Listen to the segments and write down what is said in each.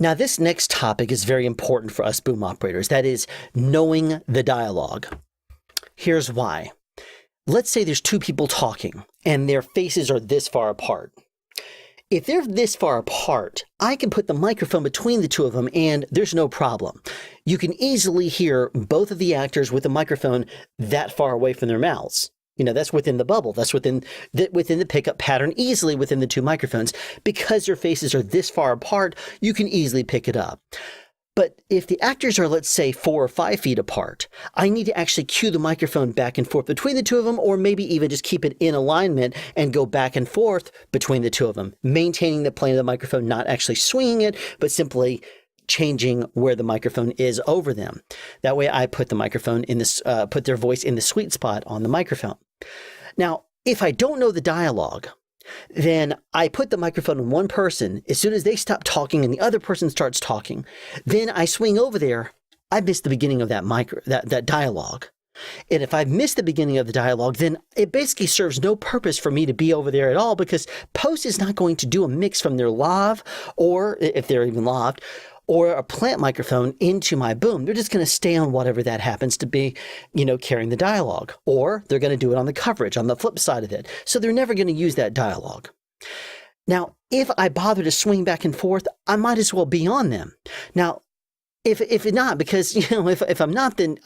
Now, this next topic is very important for us boom operators. That is knowing the dialogue. Here's why. Let's say there's two people talking and their faces are this far apart. If they're this far apart, I can put the microphone between the two of them and there's no problem. You can easily hear both of the actors with the microphone that far away from their mouths. You know, that's within the bubble. That's within the pickup pattern, easily within the two microphones. Because their faces are this far apart, you can easily pick it up. But if the actors are, let's say, 4 or 5 feet apart, I need to actually cue the microphone back and forth between the two of them, or maybe even just keep it in alignment and go back and forth between the two of them, maintaining the plane of the microphone, not actually swinging it, but simply changing where the microphone is over them. That way I put the microphone in this, put their voice in the sweet spot on the microphone. Now, if I don't know the dialogue, then I put the microphone on one person. As soon as they stop talking and the other person starts talking, then I swing over there. I missed the beginning of that dialogue. And if I miss the beginning of the dialogue, then it basically serves no purpose for me to be over there at all, because post is not going to do a mix from their lav, or if they're even laved, or a plant microphone into my boom. They're just going to stay on whatever that happens to be, you know, carrying the dialogue. Or they're going to do it on the coverage, on the flip side of it. So they're never going to use that dialogue. Now, if I bother to swing back and forth, I might as well be on them. Now, if not, because, you know, if I'm not, then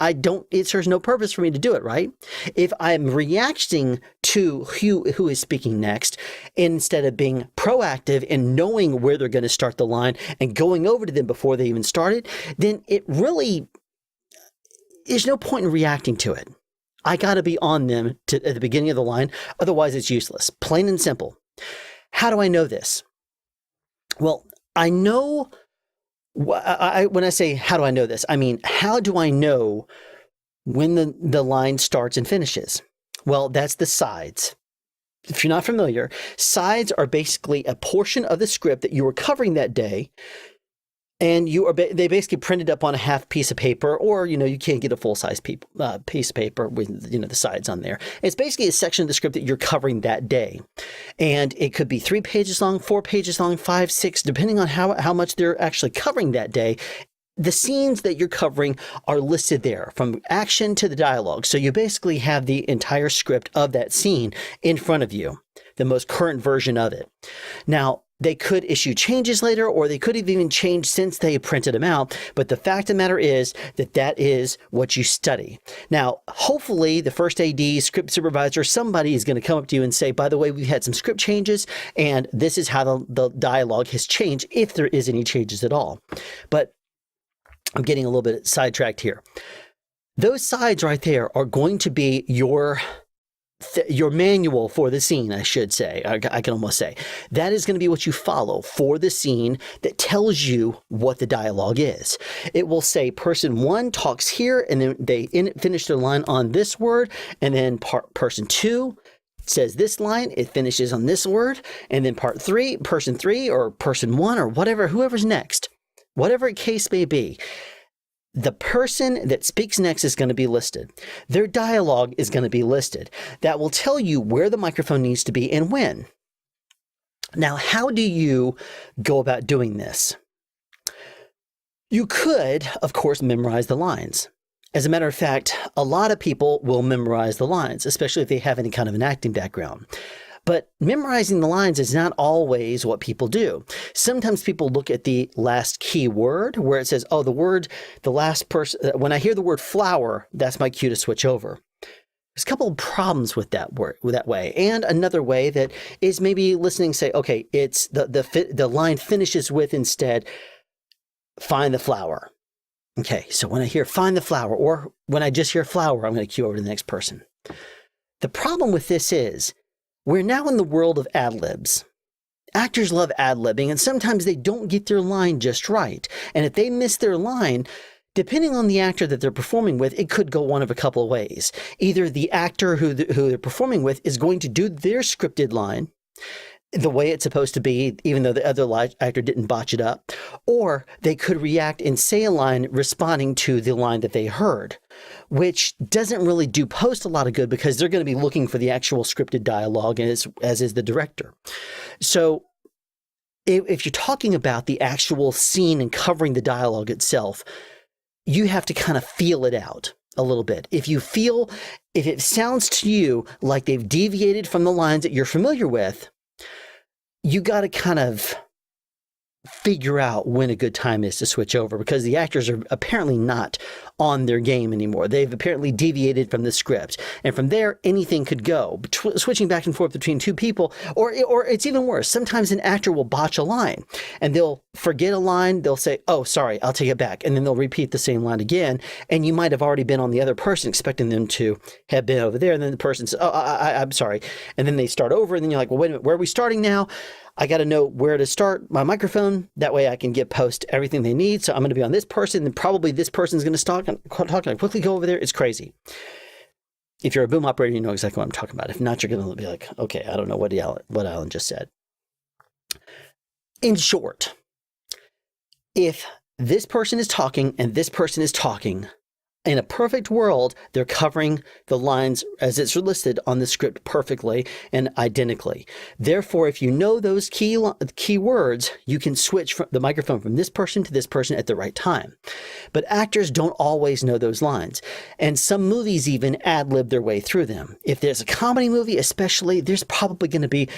it serves no purpose for me to do it, right? If I'm reacting to who is speaking next, instead of being proactive and knowing where they're going to start the line and going over to them before they even started, then it really, there's no point in reacting to it. I got to be on them at the beginning of the line. Otherwise, it's useless. Plain and simple. How do I know this? Well, I know... when I say, how do I know this? I mean, how do I know when the line starts and finishes? Well, that's the sides. If you're not familiar, sides are basically a portion of the script that you were covering that day, and they basically printed up on a half piece of paper, or, you know, you can't get a full-size piece of paper with, you know, the sides on there. It's basically a section of the script that you're covering that day. And it could be 3 pages long, 4 pages long, 5, 6, depending on how much they're actually covering that day. The scenes that you're covering are listed there, from action to the dialogue. So you basically have the entire script of that scene in front of you, the most current version of it. Now, they could issue changes later, or they could have even changed since they printed them out. But the fact of the matter is that is what you study. Now, hopefully the first AD, script supervisor, somebody is going to come up to you and say, by the way, we've had some script changes, and this is how the dialogue has changed, if there is any changes at all. But I'm getting a little bit sidetracked here. Those sides right there are going to be your manual for the scene, I should say. I can almost say. That is going to be what you follow for the scene that tells you what the dialogue is. It will say person 1 talks here, and then they finish their line on this word, and then person 2 says this line, it finishes on this word, and then person 3 or person 1 or whatever, whoever's next, whatever case may be. The person that speaks next is going to be listed. Their dialogue is going to be listed. That will tell you where the microphone needs to be and when. Now, how do you go about doing this? You could, of course, memorize the lines. As a matter of fact, a lot of people will memorize the lines, especially if they have any kind of an acting background. But memorizing the lines is not always what people do. Sometimes people look at the last key word where it says, oh, the last person, when I hear the word flower, that's my cue to switch over. There's a couple of problems with that way. And another way that is maybe listening, say, okay, it's the line finishes with instead, find the flower. Okay, so when I hear find the flower, or when I just hear flower, I'm going to cue over to the next person. The problem with this is, we're now in the world of Adlibs. Actors love ad-libbing, and sometimes they don't get their line just right. And if they miss their line, depending on the actor that they're performing with, it could go one of a couple of ways. Either the actor who they're performing with is going to do their scripted line the way it's supposed to be, even though the other actor didn't botch it up, or they could react and say a line responding to the line that they heard, which doesn't really do post a lot of good, because they're going to be looking for the actual scripted dialogue as is the director. So if you're talking about the actual scene and covering the dialogue itself, you have to kind of feel it out a little bit. If it sounds to you like they've deviated from the lines that you're familiar with, you got to kind of figure out when a good time is to switch over, because the actors are apparently not on their game anymore. They've apparently deviated from the script, and from there anything could go. Switching back and forth between two people, or it's even worse. Sometimes an actor will botch a line and they'll forget a line. They'll say, "Oh, sorry, I'll take it back," and then they'll repeat the same line again, and you might have already been on the other person expecting them to have been over there, and then the person says, "Oh, I'm sorry," and then they start over, and then you're like, "Well, wait a minute, where are we starting now? I got to know where to start my microphone. That way I can get post everything they need. So I'm going to be on this person, and probably this person's going to talk, and I quickly go over there." It's crazy. If you're a boom operator, you know exactly what I'm talking about. If not, you're going to be like, okay, I don't know what Alan just said. In short, if this person is talking and this person is talking, in a perfect world, they're covering the lines as it's listed on the script perfectly and identically. Therefore, if you know those key words, you can switch from the microphone from this person to this person at the right time. But actors don't always know those lines, and some movies even ad-lib their way through them. If there's a comedy movie especially, there's probably going to be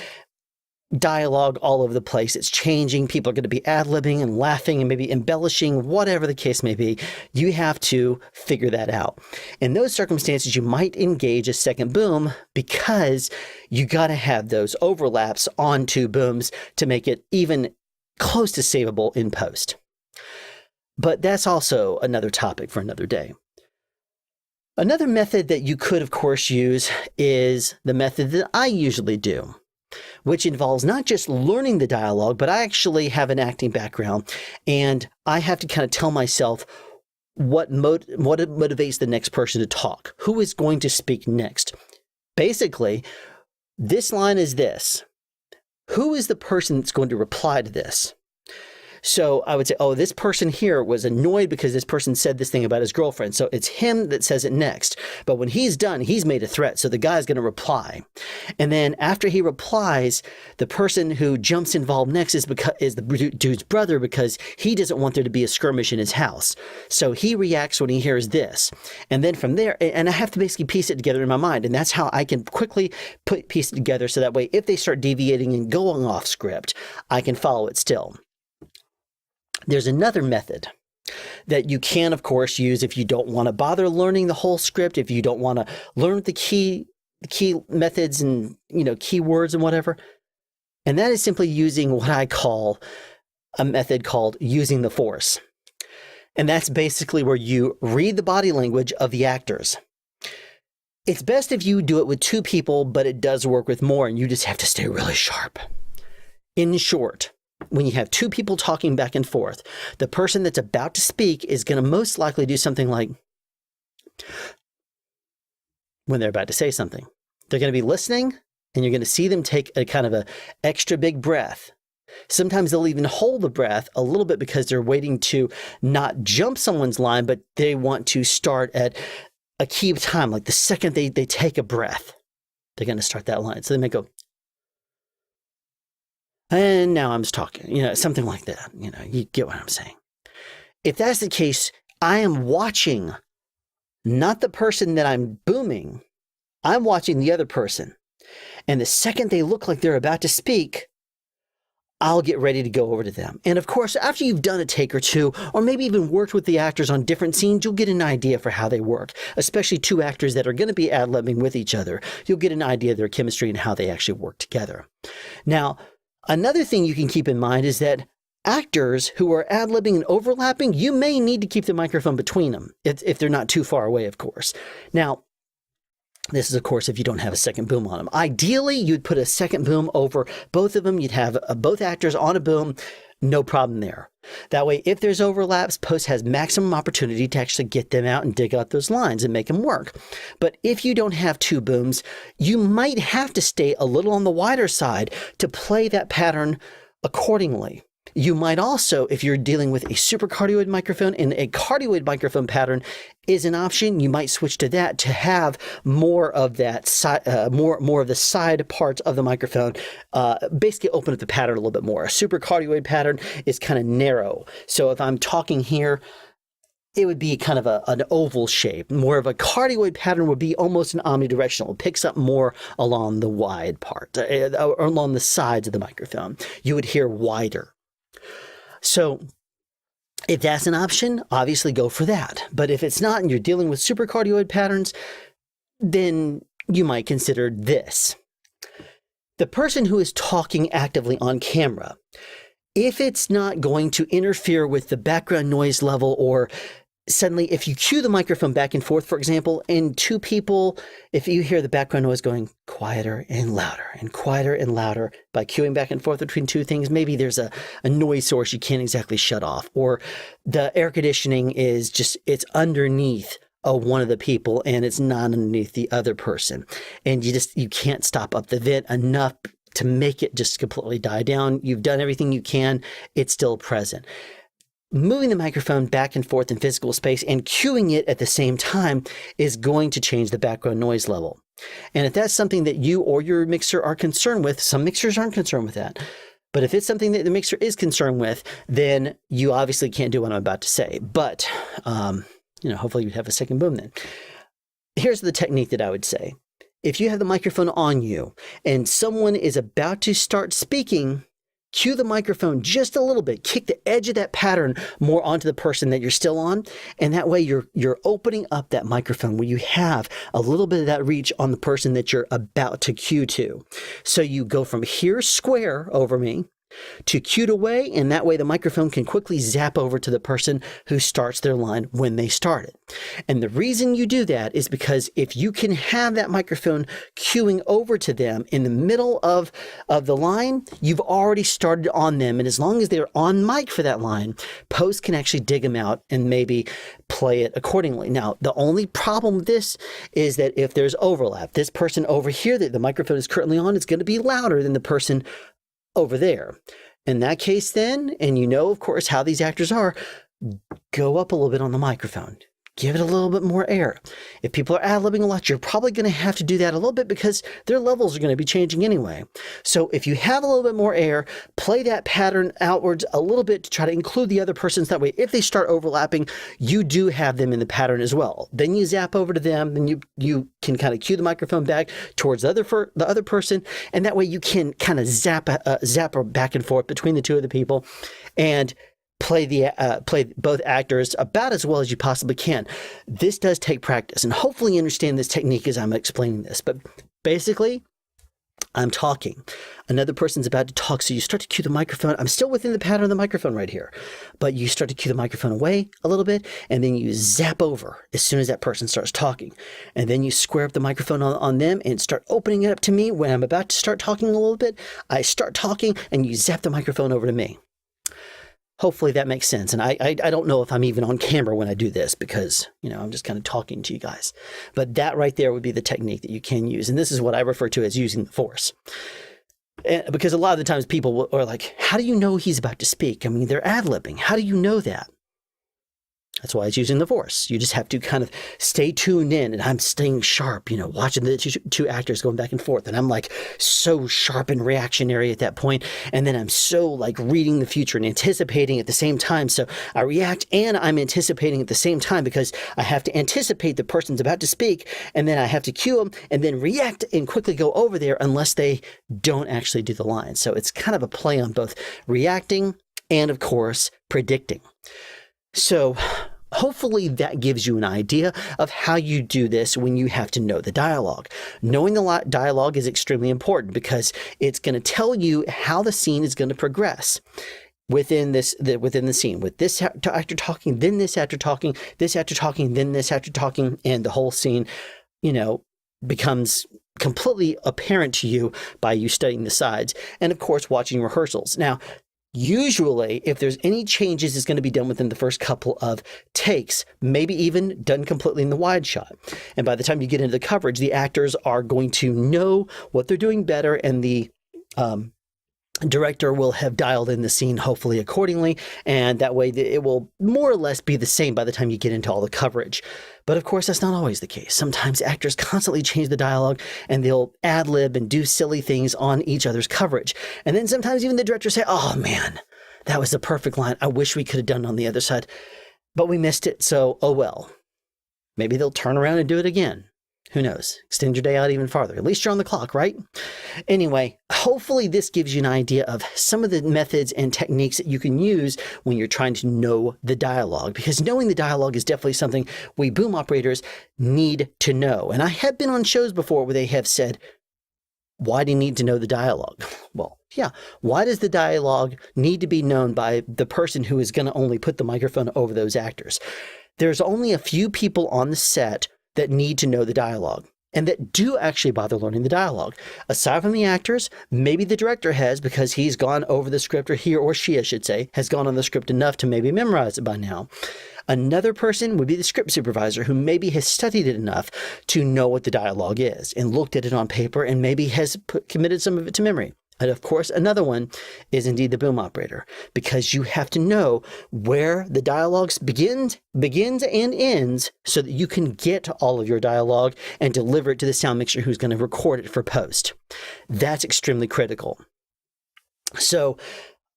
dialogue all over the place. It's changing. People are going to be ad-libbing and laughing and maybe embellishing, whatever the case may be. You have to figure that out. In those circumstances, you might engage a second boom, because you got to have those overlaps on two booms to make it even close to savable in post. But that's also another topic for another day. Another method that you could, of course, use is the method that I usually do, which involves not just learning the dialogue, but I actually have an acting background, and I have to kind of tell myself what motivates the next person to talk. Who is going to speak next? Basically, this line is this. Who is the person that's going to reply to this? So I would say, oh, this person here was annoyed because this person said this thing about his girlfriend. So it's him that says it next. But when he's done, he's made a threat. So the guy's going to reply. And then after he replies, the person who jumps involved next is the dude's brother, because he doesn't want there to be a skirmish in his house. So he reacts when he hears this. And then from there, and I have to basically piece it together in my mind. And that's how I can quickly piece it together. So that way, if they start deviating and going off script, I can follow it still. There's another method that you can, of course, use if you don't want to bother learning the whole script, if you don't want to learn the key methods and, keywords and whatever. And that is simply using what I call a method called using the force. And that's basically where you read the body language of the actors. It's best if you do it with two people, but it does work with more, and you just have to stay really sharp. In short, when you have two people talking back and forth, the person that's about to speak is going to most likely do something like, when they're about to say something, they're going to be listening, and you're going to see them take a kind of a extra big breath. Sometimes they'll even hold the breath a little bit because they're waiting to not jump someone's line, but they want to start at a key time. Like the second they take a breath, they're going to start that line. So they may go, and now I'm just talking, something like that. You get what I'm saying. If that's the case, I am watching not the person that I'm booming. I'm watching the other person. And the second they look like they're about to speak, I'll get ready to go over to them. And of course, after you've done a take or two, or maybe even worked with the actors on different scenes, you'll get an idea for how they work, especially two actors that are going to be ad-libbing with each other. You'll get an idea of their chemistry and how they actually work together. Now, another thing you can keep in mind is that actors who are ad-libbing and overlapping, you may need to keep the microphone between them if they're not too far away, of course. Now, this is, of course, if you don't have a second boom on them. Ideally, you'd put a second boom over both of them. You'd have both actors on a boom. No problem there. That way, if there's overlaps, post has maximum opportunity to actually get them out and dig out those lines and make them work. But if you don't have two booms, you might have to stay a little on the wider side to play that pattern accordingly. You might also, if you're dealing with a supercardioid microphone and a cardioid microphone pattern is an option, you might switch to that to have more of that more of the side parts of the microphone, basically open up the pattern a little bit more. A supercardioid pattern is kind of narrow. So if I'm talking here, it would be kind of an oval shape. More of a cardioid pattern would be almost an omnidirectional. It picks up more along the wide part, or along the sides of the microphone. You would hear wider. So if that's an option, obviously go for that. But if it's not and you're dealing with supercardioid patterns, then you might consider this. The person who is talking actively on camera, if it's not going to interfere with the background noise level, or suddenly if you cue the microphone back and forth, for example, and two people, if you hear the background noise going quieter and louder by cueing back and forth between two things, maybe there's a noise source you can't exactly shut off, or the air conditioning is just, it's underneath one of the people and it's not underneath the other person. And you can't stop up the vent enough to make it just completely die down. You've done everything you can. It's still present. Moving the microphone back and forth in physical space and cueing it at the same time is going to change the background noise level. And if that's something that you or your mixer are concerned with, some mixers aren't concerned with that. But if it's something that the mixer is concerned with, then you obviously can't do what I'm about to say. But, hopefully you'd have a second boom then. Here's the technique that I would say. If you have the microphone on you and someone is about to start speaking, cue the microphone just a little bit, kick the edge of that pattern more onto the person that you're still on. And that way you're opening up that microphone where you have a little bit of that reach on the person that you're about to cue to. So you go from here square over me to cued away, and that way the microphone can quickly zap over to the person who starts their line when they start it. And the reason you do that is because if you can have that microphone cueing over to them in the middle of the line, you've already started on them. And as long as they're on mic for that line, post can actually dig them out and maybe play it accordingly. Now, the only problem with this is that if there's overlap, this person over here that the microphone is currently on is going to be louder than the person over there. In that case then, and you know, of course, how these actors are, go up a little bit on the microphone. Give it a little bit more air. If people are ad-libbing a lot, you're probably going to have to do that a little bit because their levels are going to be changing anyway. So if you have a little bit more air, play that pattern outwards a little bit to try to include the other persons. That way, if they start overlapping, you do have them in the pattern as well. Then you zap over to them, then you can kind of cue the microphone back towards the other person, and that way you can kind of zap back and forth between the two of the people and play both actors about as well as you possibly can. This does take practice, and hopefully you understand this technique as I'm explaining this. But basically, I'm talking. Another person's about to talk, so you start to cue the microphone. I'm still within the pattern of the microphone right here, but you start to cue the microphone away a little bit, and then you zap over as soon as that person starts talking. And then you square up the microphone on them and start opening it up to me when I'm about to start talking a little bit. I start talking, and you zap the microphone over to me. Hopefully that makes sense. And I don't know if I'm even on camera when I do this because, I'm just kind of talking to you guys. But that right there would be the technique that you can use. And this is what I refer to as using the force. Because a lot of the times people are like, how do you know he's about to speak? I mean, they're ad-libbing. How do you know that? That's why it's using the force. You just have to kind of stay tuned in, and I'm staying sharp, watching the two actors going back and forth. And I'm like so sharp and reactionary at that point. And then I'm so like reading the future and anticipating at the same time. So I react and I'm anticipating at the same time because I have to anticipate the person's about to speak, and then I have to cue them and then react and quickly go over there unless they don't actually do the line. So it's kind of a play on both reacting and, of course, predicting. So hopefully that gives you an idea of how you do this when you have to know the dialogue. Knowing the dialogue is extremely important because it's going to tell you how the scene is going to progress within the scene. With this actor talking, then this actor talking, this actor talking, then this actor talking, and the whole scene, becomes completely apparent to you by you studying the sides and, of course, watching rehearsals. Now, usually, if there's any changes, it's going to be done within the first couple of takes, maybe even done completely in the wide shot. And by the time you get into the coverage, the actors are going to know what they're doing better, and the director will have dialed in the scene hopefully accordingly, and that way it will more or less be the same by the time you get into all the coverage. But of course, that's not always the case. Sometimes actors constantly change the dialogue and they'll ad-lib and do silly things on each other's coverage. And then sometimes even the director say, oh man, that was the perfect line. I wish we could have done it on the other side, but we missed it, so oh well. Maybe they'll turn around and do it again. Who knows? Extend your day out even farther. At least you're on the clock, right? Anyway, hopefully this gives you an idea of some of the methods and techniques that you can use when you're trying to know the dialogue, because knowing the dialogue is definitely something we boom operators need to know. And I have been on shows before where they have said, why do you need to know the dialogue? Well, yeah. Why does the dialogue need to be known by the person who is going to only put the microphone over those actors? There's only a few people on the set that need to know the dialogue and that do actually bother learning the dialogue. Aside from the actors, maybe the director has, because he's gone over the script, or he or she, I should say, has gone on the script enough to maybe memorize it by now. Another person would be the script supervisor, who maybe has studied it enough to know what the dialogue is and looked at it on paper and maybe has committed some of it to memory. And of course, another one is indeed the boom operator, because you have to know where the dialogue begins and ends so that you can get all of your dialogue and deliver it to the sound mixer who's going to record it for post. That's extremely critical. So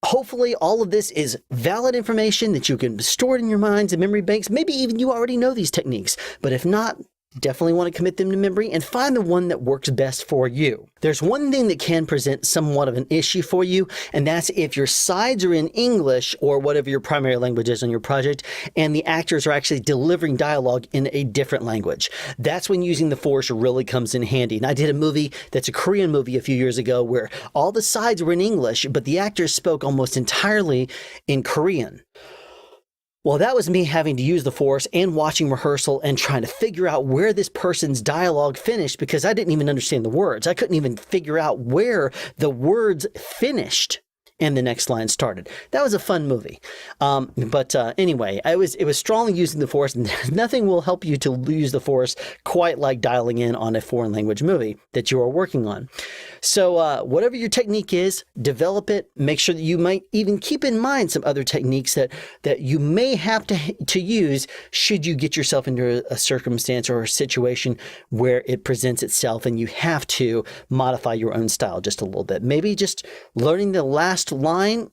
hopefully all of this is valid information that you can store it in your minds and memory banks. Maybe even you already know these techniques, but if not, definitely want to commit them to memory and find the one that works best for you. There's one thing that can present somewhat of an issue for you, and that's if your sides are in English or whatever your primary language is on your project, and the actors are actually delivering dialogue in a different language. That's when using the force really comes in handy. And I did a movie that's a Korean movie a few years ago where all the sides were in English, but the actors spoke almost entirely in Korean. Well, that was me having to use the force and watching rehearsal and trying to figure out where this person's dialogue finished, because I didn't even understand the words. I couldn't even figure out where the words finished and the next line started. That was a fun movie. Anyway, it was strongly using the force, and nothing will help you to use the force quite like dialing in on a foreign language movie that you are working on. So whatever your technique is, develop it. Make sure that you might even keep in mind some other techniques that you may have to use should you get yourself into a circumstance or a situation where it presents itself and you have to modify your own style just a little bit. Maybe just learning the last line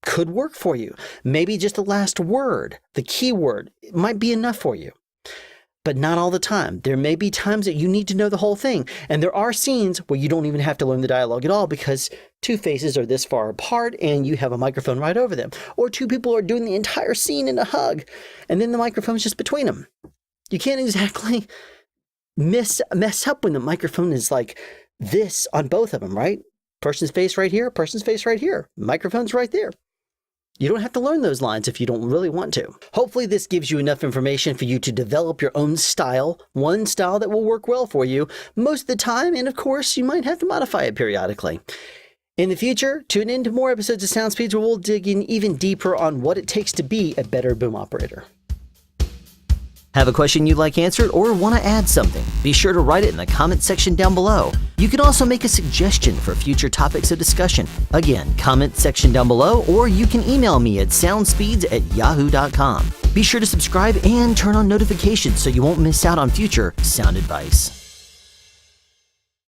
could work for you. Maybe just the last word, the key word, might be enough for you. But not all the time. There may be times that you need to know the whole thing. And there are scenes where you don't even have to learn the dialogue at all because two faces are this far apart and you have a microphone right over them. Or two people are doing the entire scene in a hug and then the microphone's just between them. You can't exactly mess up when the microphone is like this on both of them, right? Person's face right here, person's face right here. Microphone's right there. You don't have to learn those lines if you don't really want to. Hopefully this gives you enough information for you to develop your own style, one style that will work well for you most of the time, and of course, you might have to modify it periodically. In the future, tune in to more episodes of Sound Speeds where we'll dig in even deeper on what it takes to be a better boom operator. Have a question you'd like answered or want to add something? Be sure to write it in the comment section down below. You can also make a suggestion for future topics of discussion. Again, comment section down below, or you can email me at soundspeeds@yahoo.com. Be sure to subscribe and turn on notifications so you won't miss out on future sound advice.